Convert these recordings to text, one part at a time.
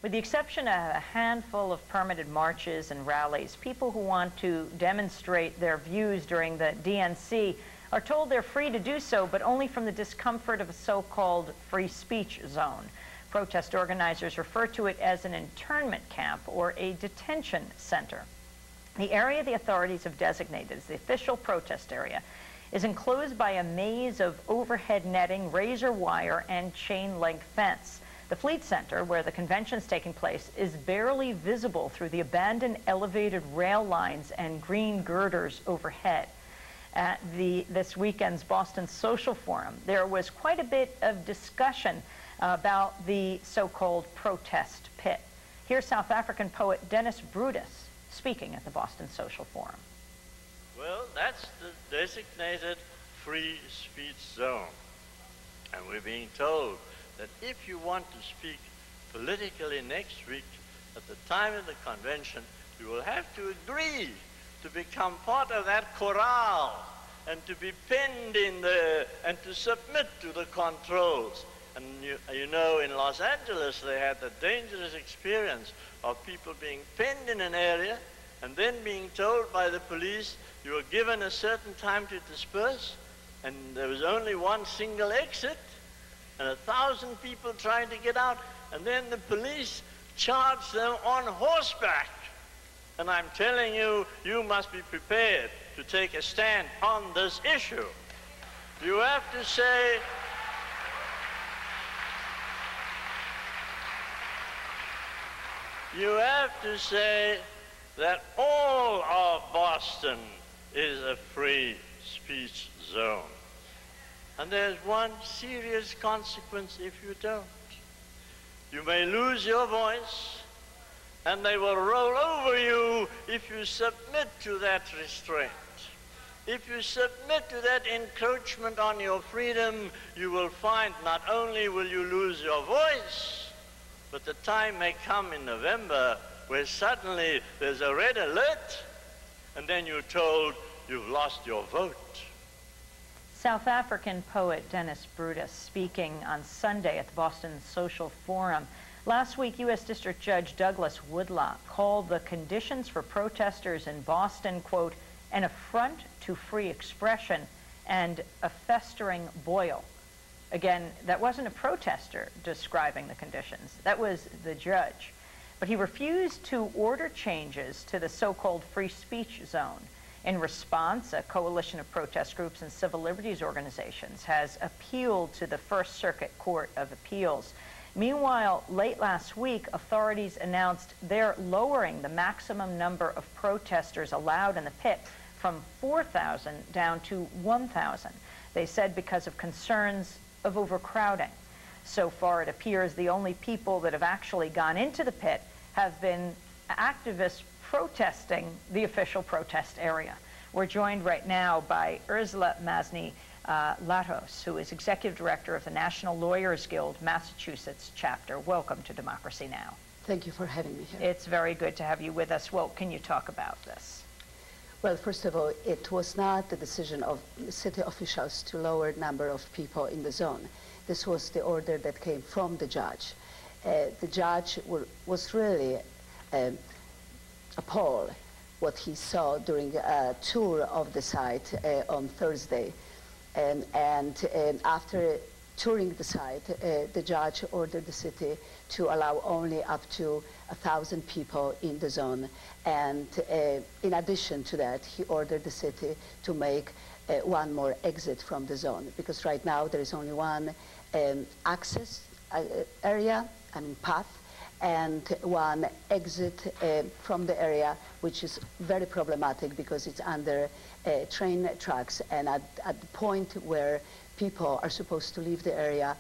With the exception of a handful of permitted marches and rallies, people who want to demonstrate their views during the DNC are told they're free to do so, but only from the discomfort of a so-called free speech zone. Protest organizers refer to it as an internment camp or a detention center. The area the authorities have designated as the official protest area is enclosed by a maze of overhead netting, razor wire, and chain-link fence. The Fleet Center, where the convention is taking place, is barely visible through the abandoned elevated rail lines and green girders overhead. At this weekend's Boston Social Forum, there was quite a bit of discussion about the so-called protest pit. Here's South African poet Dennis Brutus speaking at the Boston Social Forum. Well, that's the designated free speech zone. And we're being told that if you want to speak politically next week, at the time of the convention, you will have to agree to become part of that corral and to be penned in there and to submit to the controls. And you know, in Los Angeles, they had the dangerous experience of people being penned in an area and then being told by the police you were given a certain time to disperse, and there was only one single exit, and 1,000 people trying to get out, and then the police charged them on horseback. And I'm telling you, you must be prepared to take a stand on this issue. You have to say, that all of Boston is a free speech zone. And there's one serious consequence if you don't. You may lose your voice, and they will roll over you if you submit to that restraint. If you submit to that encroachment on your freedom, you will find not only will you lose your voice, but the time may come in November where suddenly there's a red alert, and then you're told you've lost your vote. South African poet Dennis Brutus speaking on Sunday at the Boston Social Forum. Last week, U.S. District Judge Douglas Woodlock called the conditions for protesters in Boston, quote, an affront to free expression and a festering boil. Again, that wasn't a protester describing the conditions. That was the judge. But he refused to order changes to the so-called free speech zone. In response, a coalition of protest groups and civil liberties organizations has appealed to the First Circuit Court of Appeals. Meanwhile, late last week, authorities announced they're lowering the maximum number of protesters allowed in the pit from 4,000 down to 1,000. They said because of concerns of overcrowding. So far, it appears the only people that have actually gone into the pit have been activists protesting the official protest area. We're joined right now by Ursula Masny Latos, who is Executive Director of the National Lawyers Guild Massachusetts chapter. Welcome to Democracy Now! Thank you for having me here. It's very good to have you with us. Well, can you talk about this? Well, first of all, it was not the decision of city officials to lower the number of people in the zone. This was the order that came from the judge. The judge was really appalled what he saw during a tour of the site on Thursday. And after touring the site, the judge ordered the city to allow only up to 1,000 people in the zone. And in addition to that, he ordered the city to make one more exit from the zone, because right now there is only one access area, path, and one exit from the area, which is very problematic because it's under train tracks, and at the point where people are supposed to leave the area,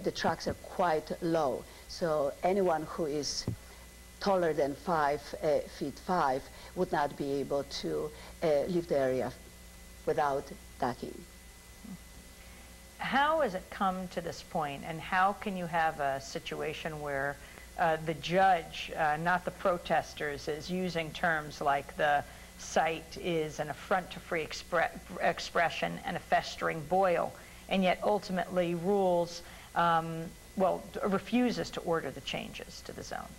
the tracks are quite low. So anyone who is taller than 5'5" would not be able to leave the area without ducking. How has it come to this point, and how can you have a situation where the judge, not the protesters, is using terms like the site is an affront to free expression and a festering boil, and yet ultimately rules, well, refuses to order the changes to the zone?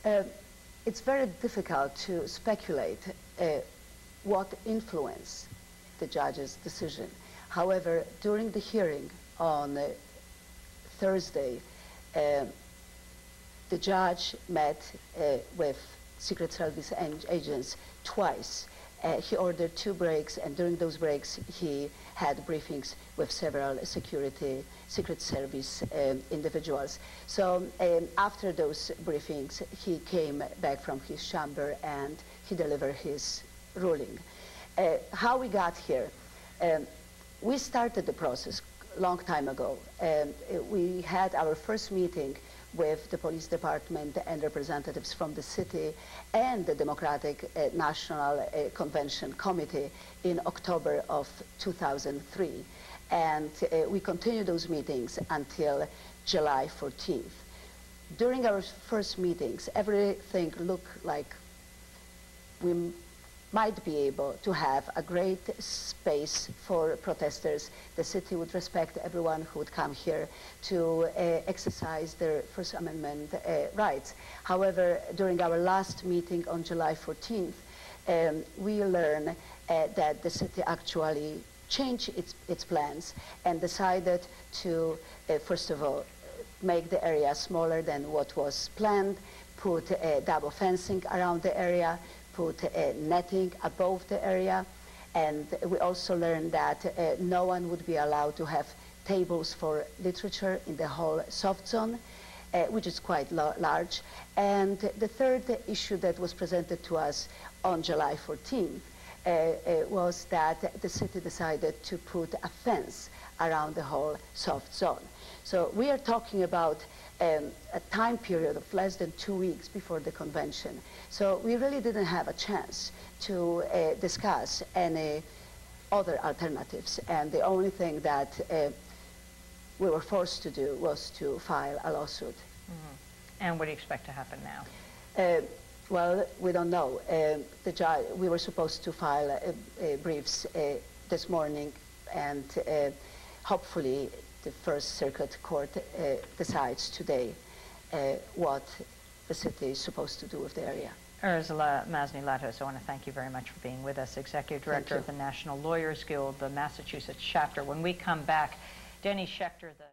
It's very difficult to speculate what influenced the judge's decision. However, during the hearing on Thursday, the judge met with Secret Service agents twice. He ordered 2 breaks, and during those breaks he had briefings with several Secret Service individuals. So after those briefings, he came back from his chamber and he delivered his ruling. How we got here? We started the process a long time ago. We had our first meeting with the police department and representatives from the city and the Democratic National Convention Committee in October of 2003. And we continued those meetings until July 14th. During our first meetings, everything looked like we might be able to have a great space for protesters. The city would respect everyone who would come here to exercise their First Amendment rights. However, during our last meeting on July 14th, we learned that the city actually changed its plans and decided to, first of all, make the area smaller than what was planned, put double fencing around the area, put netting above the area, and we also learned that no one would be allowed to have tables for literature in the whole soft zone, which is quite large. And the third issue that was presented to us on July 14th was that the city decided to put a fence around the whole soft zone. So we are talking about a time period of less than 2 weeks before the convention. So we really didn't have a chance to discuss any other alternatives. And the only thing that we were forced to do was to file a lawsuit. Mm-hmm. And what do you expect to happen now? Well, we don't know. We were supposed to file briefs this morning, and hopefully the First Circuit Court decides today what the city is supposed to do with the area. Ursula Masny-Latos, I want to thank you very much for being with us, Executive Director of the National Lawyers Guild, the Massachusetts chapter. When we come back, Denny Schechter, the